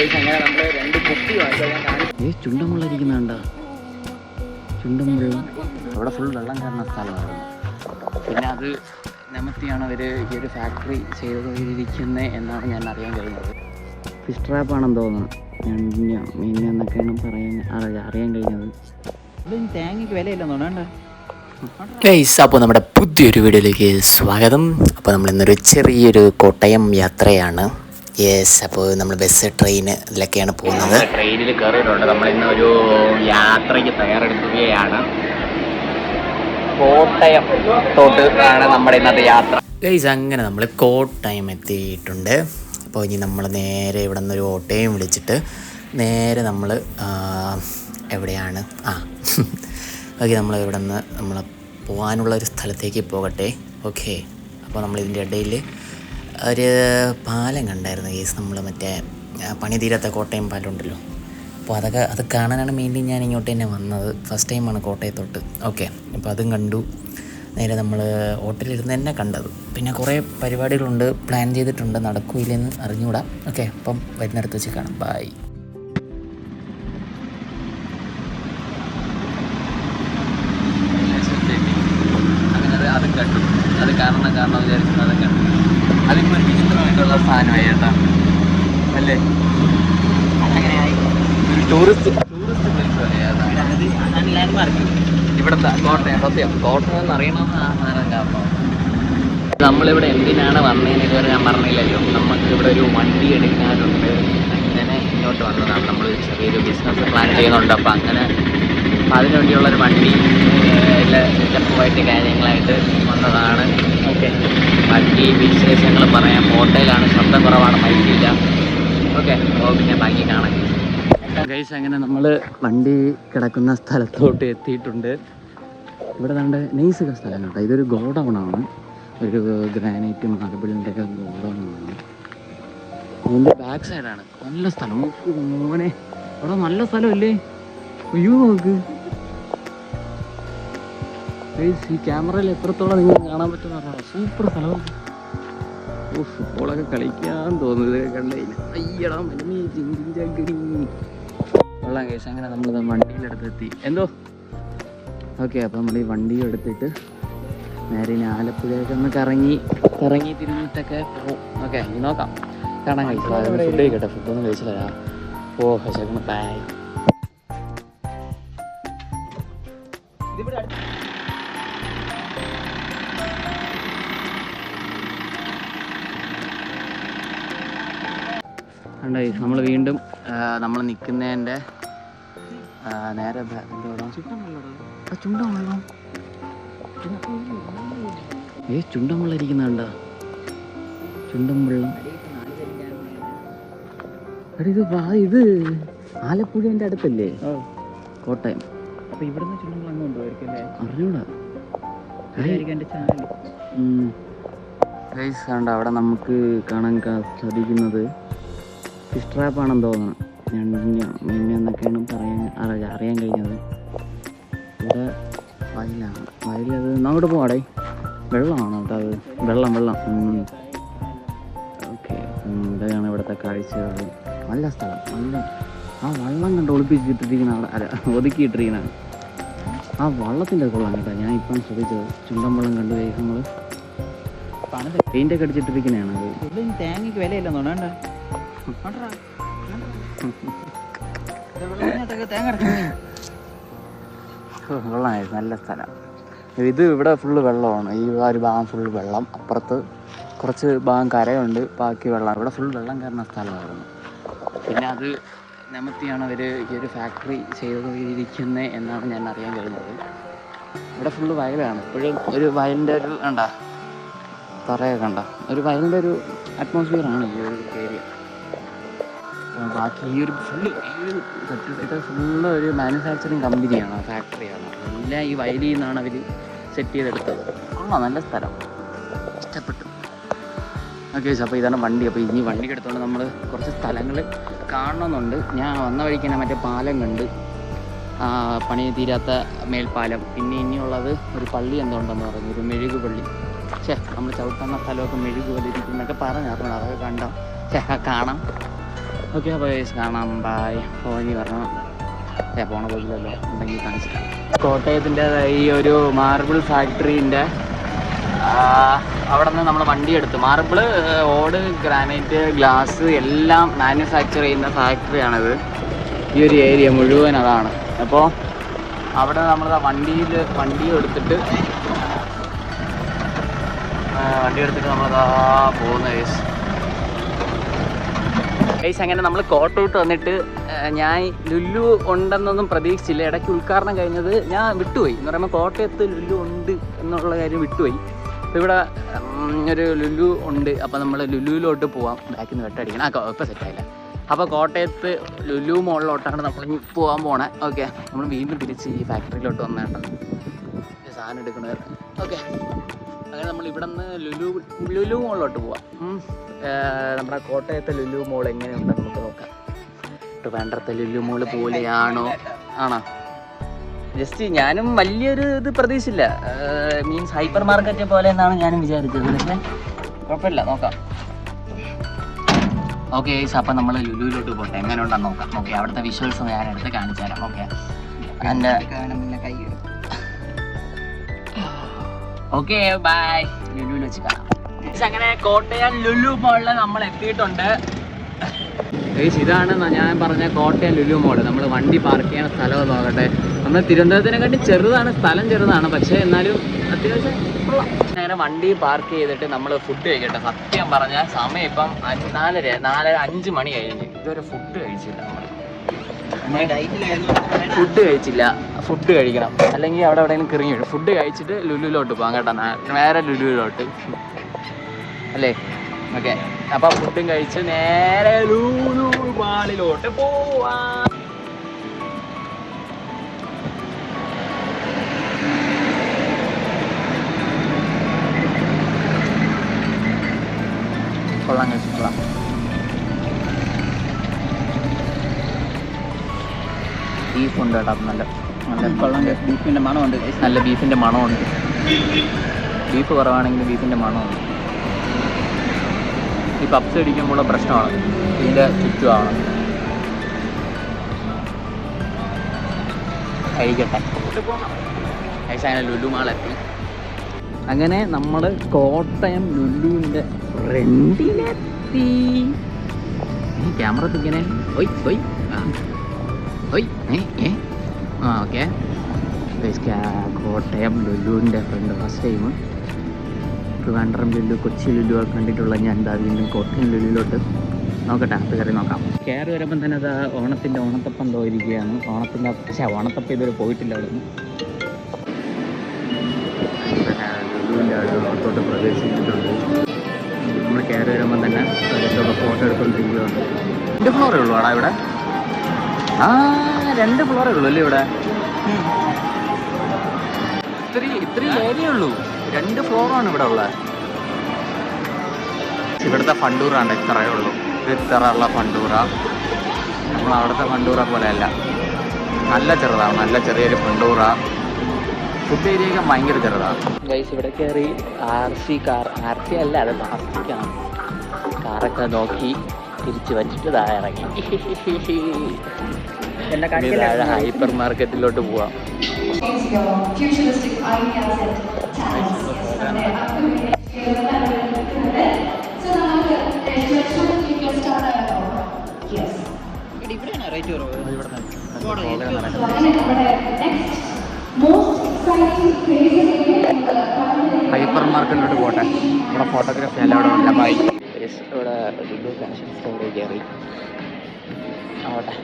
അങ്ങനെ നമ്മൾ 2 കുപ്പി വാങ്ങിക്കാൻ ചുണ്ടമുള്ളിരിക്കുന്നുണ്ടോ? ചുണ്ടമുള്ള അവിടെ ഫുൾ വെള്ളം കയറുന്ന സ്ഥലമായിരുന്നു. പിന്നെ അത് നിമത്തിയാണ് അവർ ഈ ഒരു ഫാക്ടറി ചെയ്തിരിക്കുന്നത് എന്നാണ് ഞാൻ അറിയാൻ കഴിഞ്ഞത്. ഫിഷ് ട്രാപ്പാണെന്ന് തോന്നുന്നു. എന്നൊക്കെയാണ് അറിയാൻ കഴിഞ്ഞത്. തേങ്ങയ്ക്ക് വിലയില്ലെന്ന് തോന്നണ്ട. അപ്പോൾ നമ്മുടെ പുതിയൊരു വീഡിയോയിലേക്ക് സ്വാഗതം. അപ്പോൾ നമ്മൾ ഇന്നൊരു ചെറിയൊരു കോട്ടയം യാത്രയാണ്. അപ്പോൾ നമ്മൾ ബസ് ട്രെയിൻ ഇതിലൊക്കെയാണ് പോകുന്നത്. ട്രെയിനിൽ കയറിയിട്ടുണ്ട്. നമ്മൾ ഇന്നൊരു യാത്രയ്ക്ക് തയ്യാറെടുക്കുകയാണ്. കോട്ടയം ആണ് നമ്മുടെ ഇന്നത്തെ യാത്ര. അങ്ങനെ നമ്മൾ കോട്ടയം എത്തിയിട്ടുണ്ട്. അപ്പോൾ ഇനി നമ്മൾ നേരെ ഇവിടെ നിന്നൊരു ഓട്ടോയും വിളിച്ചിട്ട് നേരെ നമ്മൾ എവിടെയാണ് ഓക്കെ, നമ്മൾ ഇവിടെ നിന്ന് നമ്മൾ പോകാനുള്ള ഒരു സ്ഥലത്തേക്ക് പോകട്ടെ. ഓക്കെ, അപ്പോൾ നമ്മൾ ഇതിൻ്റെ ഇടയിൽ ഒരു പാലം കണ്ടായിരുന്നു കേസ്. നമ്മൾ മറ്റേ പണി തീരാത്ത കോട്ടയം പാലം ഉണ്ടല്ലോ. അപ്പോൾ അത് കാണാനാണ് മെയിൻലി ഞാൻ ഇങ്ങോട്ട് തന്നെ വന്നത്. ഫസ്റ്റ് ടൈമാണ് കോട്ടയത്തോട്ട്. ഓക്കെ, അപ്പോൾ അതും കണ്ടു. നേരെ നമ്മൾ ഹോട്ടലിരുന്ന് തന്നെ കണ്ടത്. പിന്നെ കുറേ പരിപാടികളുണ്ട്, പ്ലാൻ ചെയ്തിട്ടുണ്ട്. നടക്കൂല്ലെന്ന് അറിഞ്ഞുകൂടാ. ഓക്കെ, അപ്പം വരുന്നിടത്ത് വെച്ച് കാണാം. ബൈ. അതും കണ്ടു. അത് കാരണം വിചാരിക്കുന്നത് അതും കണ്ടു. അതിപ്പോൾ ഒരു വിചിത്രമായിട്ടുള്ള സാധനമായി ചേട്ടാ, അല്ലേ? അങ്ങനെയായി ഒരു ടൂറിസ്റ്റ് പ്ലേസ് പറയാം. ലാൻഡ്മാർക്ക് ഇവിടുത്തെ കോട്ടയം. സത്യം കോട്ടയം എന്ന് അറിയണമെന്ന് ആ സാധനം കാരണം. നമ്മളിവിടെ എന്തിനാണ് വന്നതെന്ന് ഇതുവരെ ഞാൻ പറഞ്ഞില്ലല്ലോ. നമുക്ക് ഇവിടെ ഒരു വണ്ടി എടുക്കാനുണ്ട്. അങ്ങനെ ഇങ്ങോട്ട് വന്നതാണ്. നമ്മൾ ചെറിയൊരു ബിസിനസ് പ്ലാൻ ചെയ്യുന്നുണ്ട്. അപ്പോൾ അങ്ങനെ അതിനുവേണ്ടിയുള്ളൊരു വണ്ടി എല്ലാ സെറ്റപ്പുമായിട്ട് കാര്യങ്ങളായിട്ട് വന്നതാണ്. ഓക്കെ, ബാക്കി വിശേഷങ്ങൾ പറയാം. ഹോട്ടലാണ്, ശബ്ദം കുറവാണ്, മൈക്കില്ല. ഓക്കെ, പിന്നെ ബാക്കി കാണാം. ഗൈസ്, അങ്ങനെ നമ്മൾ വണ്ടി കിടക്കുന്ന സ്ഥലത്തോട്ട് എത്തിയിട്ടുണ്ട്. ഇവിടെ കണ്ട് നൈസ് സ്ഥലം കേട്ടോ. ഇതൊരു ഗോഡൗണാണ്, ഒരു ഗ്രാനൈറ്റ് മാർബിളിൻ്റെ ഒക്കെ ഗോഡൗണാണ്. ഇതിൻ്റെ ബാക്ക് സൈഡാണ്. നല്ല സ്ഥലം. മോനെ, അവിടെ നല്ല സ്ഥലമല്ലേ? അയ്യോ നോക്ക് ഗൈസ്, ഈ ക്യാമറയിൽ എത്രത്തോളം നിങ്ങൾക്ക് കാണാൻ പറ്റുന്ന പറഞ്ഞാൽ സൂപ്പർ സ്ഥലം. ഫുട്ബോളൊക്കെ കളിക്കാൻ തോന്നുന്നത് കണ്ടതിന്. അയ്യടാ മഞ്ഞി ജിഞ്ചിഞ്ചി വെള്ളം കേസ്. അങ്ങനെ നമ്മൾ വണ്ടിയിലെടുത്തെത്തി. എന്തോ ഓക്കെ, അപ്പോൾ നമ്മൾ ഈ വണ്ടി എടുത്തിട്ട് നേരെ ഇനി ആലപ്പുഴയൊക്കെ കറങ്ങി തിരിഞ്ഞിട്ടൊക്കെ പോകും. ഓക്കെ, ഇനി നോക്കാം, കാണാൻ കഴിച്ചില്ല. ഫുഡ് കഴിക്കട്ടെ. ഫുഡൊന്നും കഴിച്ചില്ല. ഓ ശരി, ബൈ. നമ്മൾ വീണ്ടും നമ്മൾ നിൽക്കുന്നതിൻ്റെ നേരെ ചുണ്ടമുള്ളം ചുണ്ടമുള്ള ഇരിക്കുന്നുണ്ടോ? ചുണ്ടമുള്ളം ഇത് ആലപ്പുഴേൻ്റെ അടുത്തല്ലേ കോട്ടയം? അപ്പോൾ ഇവിടുന്ന് ചുണ്ടമുള്ളം കൊണ്ടുപോയിരിക്കല്ലേ? അറിഞ്ഞൂടാ. ഗൈസ് കണ്ട അവിടെ നമുക്ക് കാണാൻ സാധിക്കുന്നത് ഫിഷ് ട്രാപ്പാണെന്ന് തോന്നുന്നു. എന്നൊക്കെയാണ് അറിയാൻ കഴിഞ്ഞത്. ഇവിടെ വയലാണ്. വയലത് അങ്ങോട്ട് പോവാടേ. വെള്ളമാണോ കേട്ടോ അത്? വെള്ളം. ഓക്കെ, ഇവിടെയാണ് ഇവിടുത്തെ കാഴ്ചകൾ. നല്ല സ്ഥലം. നല്ല ആ വള്ളം കണ്ട് ഒളിപ്പിച്ചിട്ടിരിക്കുന്ന അവിടെ, അല്ല ഒതുക്കിയിട്ടിരിക്കുന്ന ആ വള്ളത്തിൻ്റെ കൊള്ളാം കേട്ടോ. ഞാൻ ഇപ്പം ശ്രദ്ധിച്ചത്. ചുണ്ടൻവള്ളം കണ്ടു കഴിയും. നമ്മൾ പെയിൻ്റൊക്കെ അടിച്ചിട്ടിരിക്കുന്നതാണ് അത്. തേങ്ങയ്ക്ക് വിലയില്ലെന്ന് തോന്നണ്ട. വെള്ളമായിരുന്നു. നല്ല സ്ഥലം ഇത്. ഇവിടെ ഫുള്ള് വെള്ളമാണ്. ഈ ഒരു ഭാഗം ഫുള്ള് വെള്ളം. അപ്പുറത്ത് കുറച്ച് ഭാഗം കരയുണ്ട്, ബാക്കി വെള്ളം. ഇവിടെ ഫുൾ വെള്ളം കയറുന്ന സ്ഥലമായിരുന്നു. പിന്നെ അത് നിമത്തിയാണ് അവർ ഈ ഒരു ഫാക്ടറി ചെയ്തിരിക്കുന്നത് എന്നാണ് ഞാൻ അറിയാൻ കഴിഞ്ഞത്. ഇവിടെ ഫുള്ള് വയലാണ്. ഇപ്പോഴും ഒരു വയലിൻ്റെ ഒരു തറയൊക്കെ കണ്ട ഒരു വയലിൻ്റെ ഒരു അറ്റ്മോസ്ഫിയറാണ് ഈ ഒരു ഏരിയ. ബാക്കി ഈ ഒരു ഫുള്ള് ഒരു മാനുഫാക്ചറിങ് കമ്പനിയാണ്, ഫാക്ടറിയാണ്. എല്ലാം ഈ വയലിൽ നിന്നാണ് അവർ സെറ്റ് ചെയ്തെടുത്തത്. നല്ല സ്ഥലം, ഇഷ്ടപ്പെട്ടു. ഓക്കെ, അപ്പോൾ ഇതാണ് വണ്ടി. അപ്പോൾ ഇനി വണ്ടി എടുത്തുകൊണ്ട് നമ്മൾ കുറച്ച് സ്ഥലങ്ങൾ കാണണമെന്നുണ്ട്. ഞാൻ വന്ന വഴിക്ക് തന്നെ മറ്റേ പാലം കണ്ട്, പണി തീരാത്ത മേൽപ്പാലം. പിന്നെ ഇനിയുള്ളത് ഒരു പള്ളി എന്തുണ്ടെന്ന് പറഞ്ഞു, ഒരു മെഴുകു പള്ളി. നമ്മൾ ചവിട്ടുന്ന സ്ഥലമൊക്കെ മെഴുകു പോലെ ഇരിക്കുന്നൊക്കെ പറഞ്ഞറിഞ്ഞു. അതൊക്കെ കാണാം. ഓക്കെ അപ്പോൾ കാണാം. ബൈ. പോയി പറഞ്ഞു പോണ പോകില്ലല്ലോ, ഉണ്ടെങ്കിൽ കാണിച്ചില്ല. കോട്ടയത്തിൻ്റെ ഈ ഒരു മാർബിൾ ഫാക്ടറീൻ്റെ അവിടെ നിന്ന് നമ്മൾ വണ്ടി എടുത്തു. മാർബിൾ, ഓട്, ഗ്രാനൈറ്റ്, ഗ്ലാസ് എല്ലാം മാനുഫാക്ചർ ചെയ്യുന്ന ഫാക്ടറിയാണിത്. ഈ ഒരു ഏരിയ മുഴുവൻ അതാണ്. അപ്പോൾ അവിടെ നമ്മൾ വണ്ടി എടുത്തിട്ട് നമ്മളതാ പോകുന്ന ഗൈസ്. അങ്ങനെ നമ്മൾ കോട്ടോട്ട് വന്നിട്ട് ഞാൻ ലുലു ഉണ്ടെന്നൊന്നും പ്രതീക്ഷിച്ചില്ല. ഇടയ്ക്ക് ഉദ്ഘാടനം കഴിഞ്ഞത് ഞാൻ വിട്ടുപോയി. എന്ന് പറയുമ്പോൾ കോട്ടയത്ത് ലുലു ഉണ്ട് എന്നുള്ള കാര്യം വിട്ടുപോയി. അപ്പോൾ ഇവിടെ ഒരു ലുലു ഉണ്ട്. അപ്പോൾ നമ്മൾ ലുലുവിലോട്ട് പോവാം. ബാക്കിൽ നിന്ന് വെട്ടടിക്കണം. ഇപ്പോൾ സെറ്റായില്ല. അപ്പോൾ കോട്ടയത്ത് ലുലു മോളിലോട്ടാണ് നമ്മൾ പോകാൻ പോണേ. ഓക്കെ, നമ്മൾ വീണ്ടും തിരിച്ച് ഈ ഫാക്ടറിയിലോട്ട് വന്നേട്ടോ സാധനം എടുക്കണത്. ഓക്കെ, അങ്ങനെ നമ്മൾ ഇവിടെ നിന്ന് ലുലു മോളിലോട്ട് പോവാം. നമ്മുടെ കോട്ടയത്തെ ലുലു മോൾ എങ്ങനെയുണ്ടെന്ന് നമുക്ക് നോക്കാം. ട്രിവാൻഡ്രത്തെ ലുലു മോൾ പോലെയാണോ? ആണോ? ജസ്റ്റ് ഞാനും വലിയൊരു ഇത് പ്രതീക്ഷിച്ചില്ല. മീൻസ് ഹൈപ്പർ മാർക്കറ്റ് പോലെ എന്നാണ് ഞാനും വിചാരിച്ചത്. പക്ഷേ കുഴപ്പമില്ല, നോക്കാം. ഓക്കെ, അപ്പം നമ്മൾ ലുലുവിലോട്ട് പോട്ടെ. എങ്ങനെ ഉണ്ടെന്ന് നോക്കാം. ഓക്കെ, അവിടുത്തെ വിഷ്വൽസ് ഞാൻ എടുത്ത് കാണിച്ചു തരാം. ഓക്കെ, എൻ്റെ ഓക്കെ ബൈ. ലുലുവിൽ വെച്ച് കാണാം. അങ്ങനെ കോട്ടയം ലുലു മോളിൽ നമ്മൾ എത്തിയിട്ടുണ്ട്. ഇതാണ് ഞാൻ പറഞ്ഞ കോട്ടയം ലുലു മോള്. നമ്മൾ വണ്ടി പാർക്ക് ചെയ്യുന്ന സ്ഥലം നോക്കട്ടെ. നമ്മൾ തിരുവനന്തപുരത്തിനെക്കാട്ടി ചെറുതാണ്, സ്ഥലം ചെറുതാണ്, പക്ഷേ എന്നാലും അത്യാവശ്യം കൊള്ളാം. അങ്ങനെ വണ്ടി പാർക്ക് ചെയ്തിട്ട് നമ്മൾ ഫുഡ് കഴിക്കട്ടെ. സത്യം പറഞ്ഞാൽ സമയം ഇപ്പം 4:05 മണി കഴിഞ്ഞ് ഇതുവരെ ഫുഡ് കഴിച്ചില്ല. ഫുഡ് കഴിക്കണം, അല്ലെങ്കിൽ അവിടെ എവിടെയെങ്കിലും കിറങ്ങി വിടും. ഫുഡ് കഴിച്ചിട്ട് ലുലുവിലോട്ട് പോകാം കേട്ടോ. നേരെ ലുലുവിലോട്ട് അല്ലേ? ഓക്കെ, അപ്പം ഫുഡും കഴിച്ച് നേരെ ലുലു മാളിലോട്ട് പോവാം. കൊള്ളാം കഴിച്ചിട്ടുള്ള ബീഫുണ്ട് കേട്ടോ. നല്ല കൊള്ളാം. ബീഫിൻ്റെ മണമുണ്ട്. നല്ല ബീഫിൻ്റെ മണമുണ്ട്. ബീഫ് കുറവാണെങ്കിൽ ബീഫിൻ്റെ മണമുണ്ട്. ഈ പപ്സ് അടിക്കുമ്പോഴുള്ള പ്രശ്നമാണ് ഇതിൻ്റെ ചുറ്റുമാണ്. കഴിക്കട്ടെ. അങ്ങനെ ലുലു മാളെത്തി. അങ്ങനെ നമ്മൾ കോട്ടയം ലുലുവിൻ്റെ ഫ്രണ്ടിലെത്തി. ഈ ക്യാമറ ഇങ്ങനെ ഓക്കെ. കോട്ടയം ലുലുവിൻ്റെ front first time. Trivandrum Lulu, Kochi Lulu ഒക്കെ കണ്ടിട്ടുള്ള ഞാൻ എന്താ വീണ്ടും കോട്ടയം ലുലുവിലോട്ട് നോക്കട്ടെ. അത് കയറി നോക്കാം. കയറി വരുമ്പം തന്നെ അത് ഓണത്തപ്പം തോന്നിയിരിക്കുകയാണ്. ഓണത്തപ്പം ഇതുവരെ പോയിട്ടില്ല. അവിടെ നിന്ന് ലുലുവിൻ്റെ അടുത്തോട്ട് പ്രവേശിച്ചിട്ടുണ്ട്. നമ്മൾ കയറി വരുമ്പം തന്നെ ഫോട്ടോ എടുത്തുകൊണ്ടിരിക്കുകയാണ്. 2 ഫ്ലോറേ ഉള്ളൂ ആടാ ഇവിടെ. 2 ഫ്ലോറേ ഉള്ളൂ അല്ലേ ഇവിടെ? ഇത്രയും ഏരിയ ഉള്ളൂ. 2 ഫ്ലോറാണ് ഇവിടെ ഉള്ളത്. ഇവിടുത്തെ ഫണ്ടൂറാണ് ഇത്രയേ ഉള്ളൂ. ഇത്ര ഉള്ള ഫണ്ടൂറ. നമ്മൾ അവിടുത്തെ ഫണ്ടൂറ പോലെയല്ല, നല്ല ചെറുതാണ്. നല്ല ചെറിയൊരു ഫണ്ടൂറ. ഫുഡ് ഏരിയയൊക്കെ ഭയങ്കര ചെറുതാണ്. ഗൈസ്, ഇവിടെ കയറി RC അല്ല, അത് പ്ലാസ്റ്റിക്കാണ്. കാറൊക്കെ നോക്കി തിരിച്ച് വച്ചിട്ട് താഴെ ഇറങ്ങി. ഹൈപ്പർ മാർക്കറ്റിലോട്ട് പോവാം. ഹൈപ്പർ മാർക്കറ്റിലോട്ട് പോട്ടെ. ഇവിടെ ഫോട്ടോഗ്രാഫി അലൗഡ് അല്ല. ബൈ. ഇവിടെ ലുലു ഫാഷൻ സ്റ്റോറിൽ കയറി ആവട്ടെ.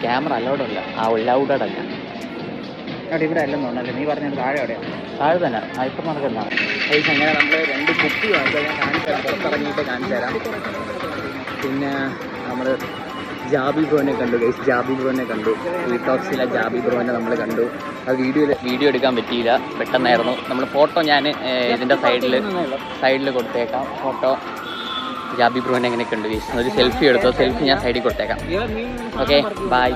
ക്യാമറ അലൗഡ് അല്ല, അലൗഡഡ് അല്ല. ഇവിടെ അല്ലെന്ന് തോന്നല്ലേ? നീ പറഞ്ഞത് താഴെ തന്നെ ഹൈപ്പർ മാർക്കറ്റിലാണ്. അങ്ങനെ നമ്മൾ 2 കുപ്പി വാങ്ങിച്ചാൽ ഞാൻ കാണിച്ചു തരാം. പുറത്തിറങ്ങിയിട്ട് കാണിച്ചു തരാം. പിന്നെ നമ്മൾ ജാബി ബ്രോനെ കണ്ടു. ജാബി ബ്രോനെ കണ്ടു. ടോക്സിലെ ജാബി ബ്രോനെ നമ്മൾ കണ്ടു. അത് വീഡിയോ എടുക്കാൻ പറ്റിയില്ല, പെട്ടെന്നായിരുന്നു. നമ്മൾ ഫോട്ടോ ഞാൻ ഇതിൻ്റെ സൈഡിൽ കൊടുത്തേക്കാം. ഫോട്ടോ ജാബി ബ്രോനെ എങ്ങനെയൊക്കെ ഉണ്ട്. ഒരു സെൽഫി എടുത്തോ. സെൽഫി ഞാൻ സൈഡിൽ കൊടുത്തേക്കാം. Okay, by.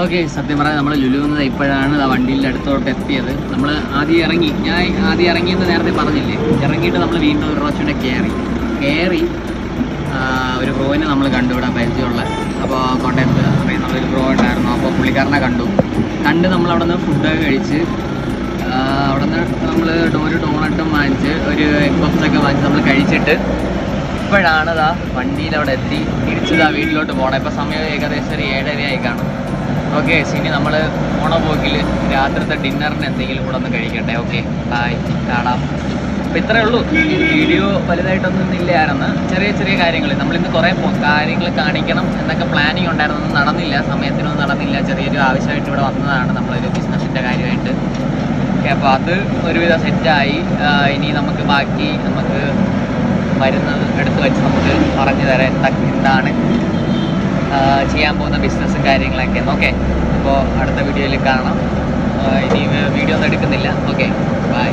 ഓക്കെ, സത്യം പറയാം നമ്മൾ ലുലുവിൽ ഇപ്പോഴാണ് ആ വണ്ടിയുടെ അടുത്തോട്ട് എത്തിയത്. നമ്മൾ ആദ്യം ഇറങ്ങിയെന്ന് നേരത്തെ പറഞ്ഞില്ലേ. ഇറങ്ങിയിട്ട് നമ്മൾ വീണ്ടും ഒരു പ്രാവശ്യം കയറി ഒരു ബ്രോയിനെ നമ്മൾ കണ്ടുവിടാൻ പരിചയമുള്ള. അപ്പോൾ കോട്ടയത്ത് അറിയുന്നുള്ളൊരു ബ്രോ ഉണ്ടായിരുന്നു. അപ്പോൾ പുള്ളിക്കാരനെ കണ്ട് നമ്മൾ അവിടെ നിന്ന് ഫുഡൊക്കെ കഴിച്ച് അവിടെ നിന്ന് നമ്മൾ ഒരു ഡോണട്ടും വാങ്ങിച്ച് ഒരു എഗ് പഫ്സൊക്കെ വാങ്ങിച്ച് നമ്മൾ കഴിച്ചിട്ട് ഇപ്പോഴാണ് വണ്ടിയിൽ അവിടെ എത്തി തിരിച്ചതാ വീട്ടിലോട്ട് പോകണം. ഇപ്പോൾ സമയം ഏകദേശം ഒരു 7:30 ആയി കാണും. ഓക്കെ, ഇനി നമ്മൾ പോക്കിൽ രാത്രിത്തെ ഡിന്നറിന് എന്തെങ്കിലും കൂടെ ഒന്ന് കഴിക്കട്ടെ. ഓക്കെ, ബായ്, കാണാം. അപ്പോൾ ഇത്രയേ ഉള്ളൂ. വീഡിയോ വലുതായിട്ടൊന്നും ഇല്ലായിരുന്നു. ചെറിയ ചെറിയ കാര്യങ്ങൾ നമ്മളിന്ന് കുറേ കാര്യങ്ങൾ കാണിക്കണം എന്നൊക്കെ പ്ലാനിങ് ഉണ്ടായിരുന്നു. നടന്നില്ല, സമയത്തിനൊന്നും നടന്നില്ല. ചെറിയൊരു ആവശ്യമായിട്ട് ഇവിടെ വന്നതാണ് നമ്മളൊരു ബിസിനസ്സിൻ്റെ കാര്യമായിട്ട്. ഓക്കെ, അപ്പോൾ അത് ഒരുവിധം സെറ്റായി. ഇനി നമുക്ക് ബാക്കി നമുക്ക് വരുന്നത് എടുത്ത് വെച്ച് നമുക്ക് പറഞ്ഞു തരാം എന്താണ് ചെയ്യാൻ പോകുന്ന ബിസിനസ്സും കാര്യങ്ങളൊക്കെ. ഓക്കെ, അപ്പോൾ അടുത്ത വീഡിയോയിൽ കാണാം. ഇനി വീഡിയോ ഒന്നും എടുക്കുന്നില്ല. Okay, by.